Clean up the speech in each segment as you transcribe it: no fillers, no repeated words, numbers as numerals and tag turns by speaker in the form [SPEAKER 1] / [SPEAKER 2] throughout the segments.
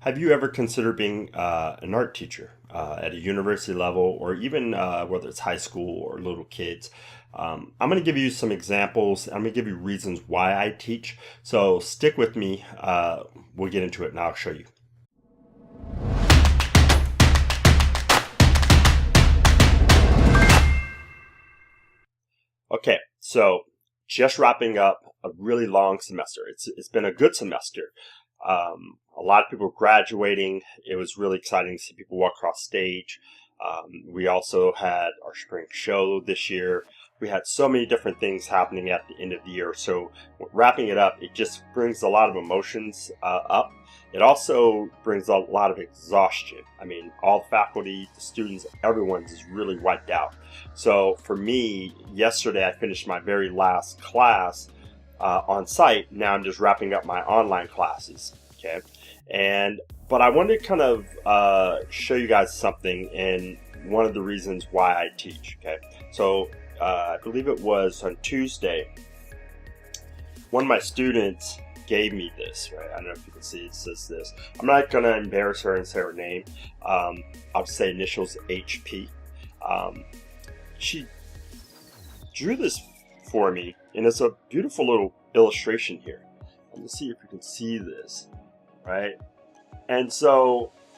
[SPEAKER 1] Have you ever considered being an art teacher at a university level or even whether it's high school or little kids? I'm going to give you some examples. I'm going to give you reasons why I teach. So stick with me. We'll get into it and I'll show you. Okay, so just wrapping up a really long semester. It's been a good semester. A lot of people graduating. It was really exciting to see people walk across stage. We also had our spring show this year. We had so many different things happening at the end of the year. So wrapping it up, it just brings a lot of emotions up. It also brings a lot of exhaustion. I mean, all the faculty, the students, everyone's is really wiped out. So for me, yesterday I finished my very last class on site. Now I'm just wrapping up my online classes. Okay, but I wanted to kind of show you guys something, and one of the reasons why I teach. Okay, so I believe it was on Tuesday. One of my students gave me this. Right, I don't know if you can see. It says this. I'm not going to embarrass her and say her name. I'll say initials HP. She drew this for me, and it's a beautiful little illustration here. Let me see if you can see this, right? And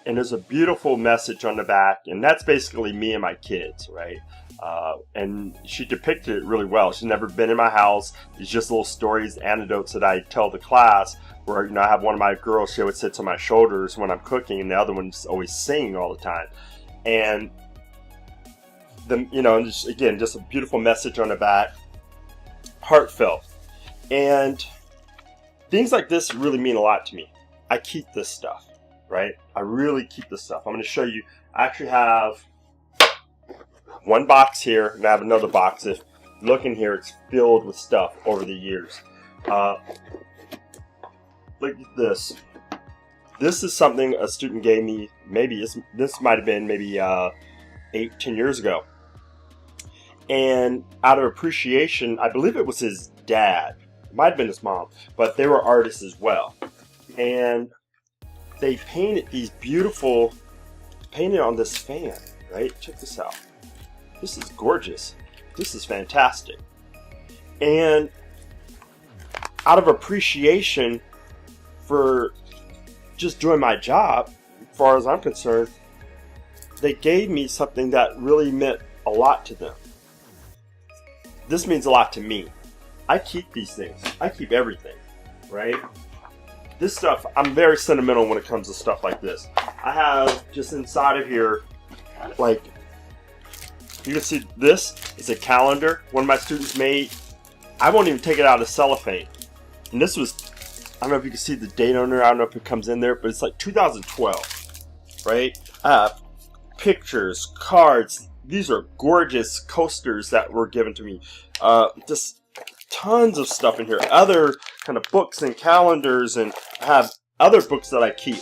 [SPEAKER 1] there's a beautiful message on the back, and that's basically me and my kids, right? And she depicted it really well. She's never been in my house. It's just little stories, anecdotes that I tell the class where, I have one of my girls, she always sits on my shoulders when I'm cooking, and the other one's always singing all the time. And just a beautiful message on the back, heartfelt. And things like this really mean a lot to me. I keep this stuff, right? I really keep this stuff. I'm going to show you. I actually have one box here, and I have another box. If you look in here, it's filled with stuff over the years. Look at this. This is something a student gave me. This might have been maybe 8-10 years ago. And out of appreciation, I believe it was his dad. It might have been his mom, but they were artists as well. And they painted these beautiful, painted on this fan, right? Check this out. This is gorgeous. This is fantastic. And out of appreciation for just doing my job, as far as I'm concerned, they gave me something that really meant a lot to them. This means a lot to me. I keep these things. I keep everything, right? This stuff, I'm very sentimental when it comes to stuff like this. I have just inside of here, like, you can see this is a calendar one of my students made. I won't even take it out of cellophane. And this was, I don't know if you can see the date on there. I don't know if it comes in there, but it's like 2012, right? Pictures, cards. These are gorgeous coasters that were given to me. Just tons of stuff in here. Other kind of books and calendars, and I have other books that I keep.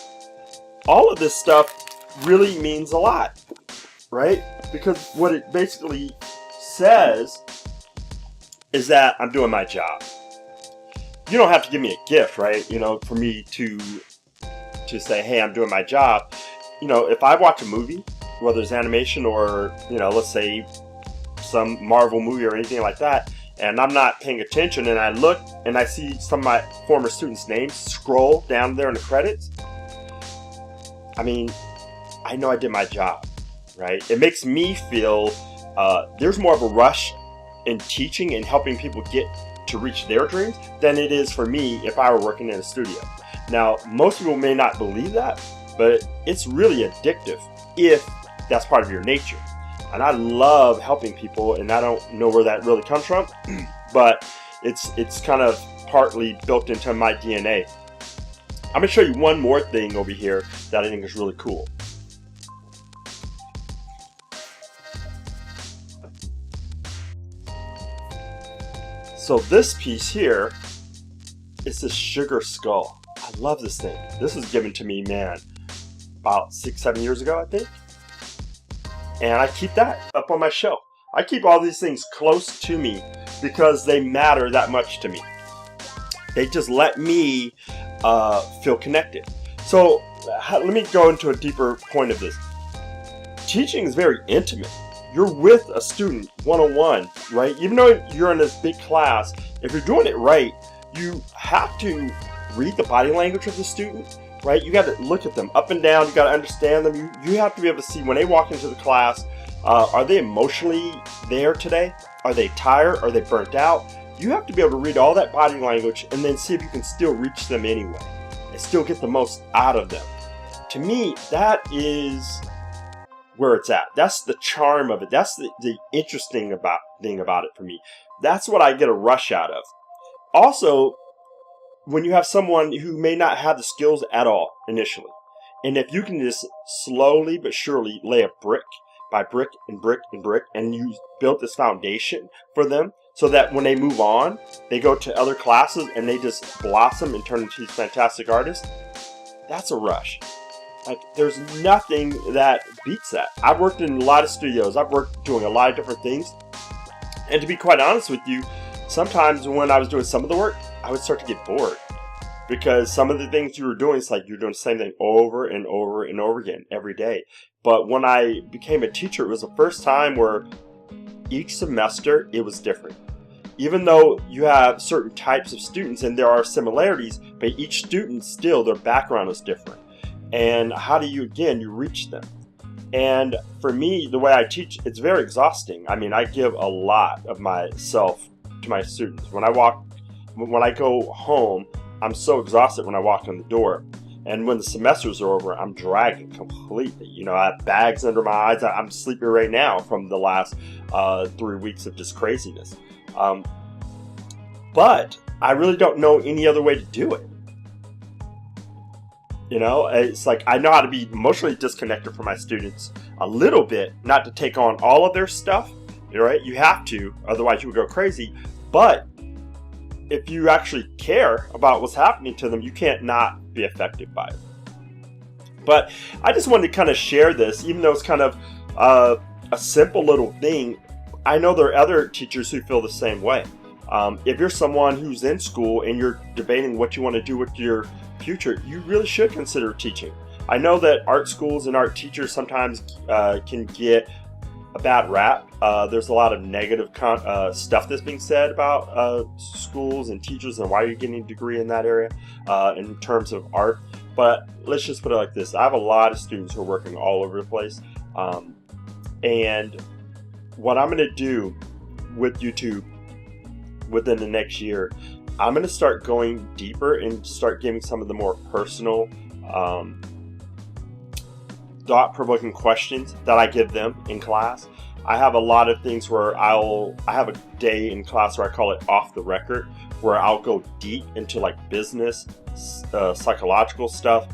[SPEAKER 1] All of this stuff really means a lot, right? Because what it basically says is that I'm doing my job. You don't have to give me a gift, right? For me to say, hey, I'm doing my job. If I watch a movie, whether it's animation or, let's say some Marvel movie or anything like that, and I'm not paying attention, and I look and I see some of my former students' names scroll down there in the credits, I mean, I know I did my job, right? It makes me feel there's more of a rush in teaching and helping people get to reach their dreams than it is for me if I were working in a studio. Now, most people may not believe that, but it's really addictive if that's part of your nature. And I love helping people, and I don't know where that really comes from, but it's kind of partly built into my DNA. I'm going to show you one more thing over here that I think is really cool. So this piece here is this sugar skull. I love this thing. This was given to me, man, about 6-7 years ago, I think. And I keep that up on my shelf. I keep all these things close to me because they matter that much to me. They just let me feel connected. So let me go into a deeper point of this. Teaching is very intimate. You're with a student one-on-one, right? Even though you're in this big class, if you're doing it right, you have to read the body language of the student, right? You got to look at them up and down. You got to understand them. You have to be able to see when they walk into the class, are they emotionally there today? Are they tired? Are they burnt out? You have to be able to read all that body language and then see if you can still reach them anyway and still get the most out of them. To me, that is where it's at. That's the charm of it. That's the interesting thing about it for me. That's what I get a rush out of. Also, when you have someone who may not have the skills at all initially, and if you can just slowly but surely lay a brick by brick and brick and brick, and you build this foundation for them so that when they move on, they go to other classes and they just blossom and turn into these fantastic artists, that's a rush. Like, there's nothing that beats that. I've worked in a lot of studios. I've worked doing a lot of different things. And to be quite honest with you, sometimes when I was doing some of the work, I would start to get bored. Because some of the things you were doing, it's like you're doing the same thing over and over and over again every day. But when I became a teacher, it was the first time where each semester it was different. Even though you have certain types of students and there are similarities, but each student still, their background is different. And how do you reach them? And for me, the way I teach, it's very exhausting. I mean, I give a lot of myself to my students. When I go home, I'm so exhausted when I walk in the door. And when the semesters are over, I'm dragging completely. You know, I have bags under my eyes. I'm sleeping right now from the last 3 weeks of just craziness. But I really don't know any other way to do it. You know, it's like I know how to be emotionally disconnected from my students a little bit, not to take on all of their stuff, right? You have to, otherwise you would go crazy. But if you actually care about what's happening to them, you can't not be affected by it. But I just wanted to kind of share this, even though it's kind of a simple little thing. I know there are other teachers who feel the same way. If you're someone who's in school and you're debating what you want to do with your future, you really should consider teaching. I know that art schools and art teachers sometimes can get a bad rap. There's a lot of negative stuff that's being said about schools and teachers and why you're getting a degree in that area in terms of art. But let's just put it like this. I have a lot of students who are working all over the place. And what I'm going to do with YouTube within the next year, I'm going to start going deeper and start giving some of the more personal, thought-provoking questions that I give them in class. I have a lot of things where I have a day in class where I call it off the record, where I'll go deep into like business, psychological stuff.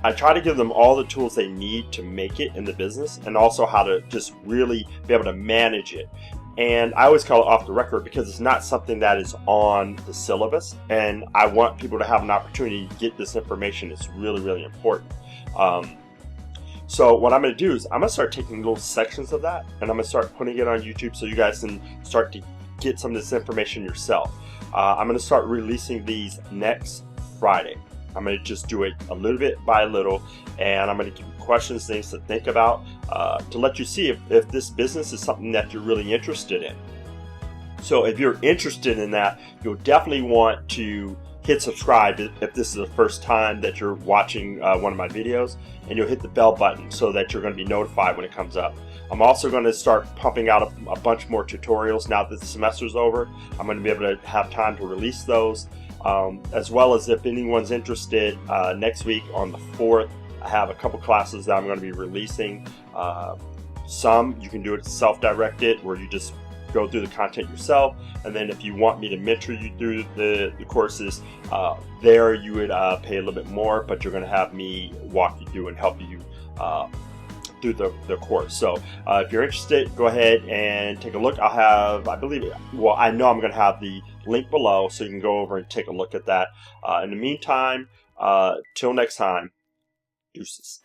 [SPEAKER 1] I try to give them all the tools they need to make it in the business and also how to just really be able to manage it. And I always call it off the record because it's not something that is on the syllabus. And I want people to have an opportunity to get this information. It's really, really important. So what I'm going to do is I'm going to start taking little sections of that and I'm going to start putting it on YouTube so you guys can start to get some of this information yourself. I'm going to start releasing these next Friday. I'm going to just do it a little bit by little, and I'm going to give you questions, things to think about, to let you see if this business is something that you're really interested in. So if you're interested in that, you'll definitely want to hit subscribe if this is the first time that you're watching one of my videos, and you'll hit the bell button so that you're going to be notified when it comes up. I'm also going to start pumping out a bunch more tutorials now that the semester's over. I'm going to be able to have time to release those. As well as if anyone's interested, next week on the 4th, I have a couple classes that I'm going to be releasing. Some you can do it self-directed, where you just go through the content yourself, and then if you want me to mentor you through the courses, there you would pay a little bit more, but you're going to have me walk you through and help you through the course. So if you're interested, go ahead and take a look. I'll have, I know I'm going to have the link below, so you can go over and take a look at that. In the meantime, till next time, deuces.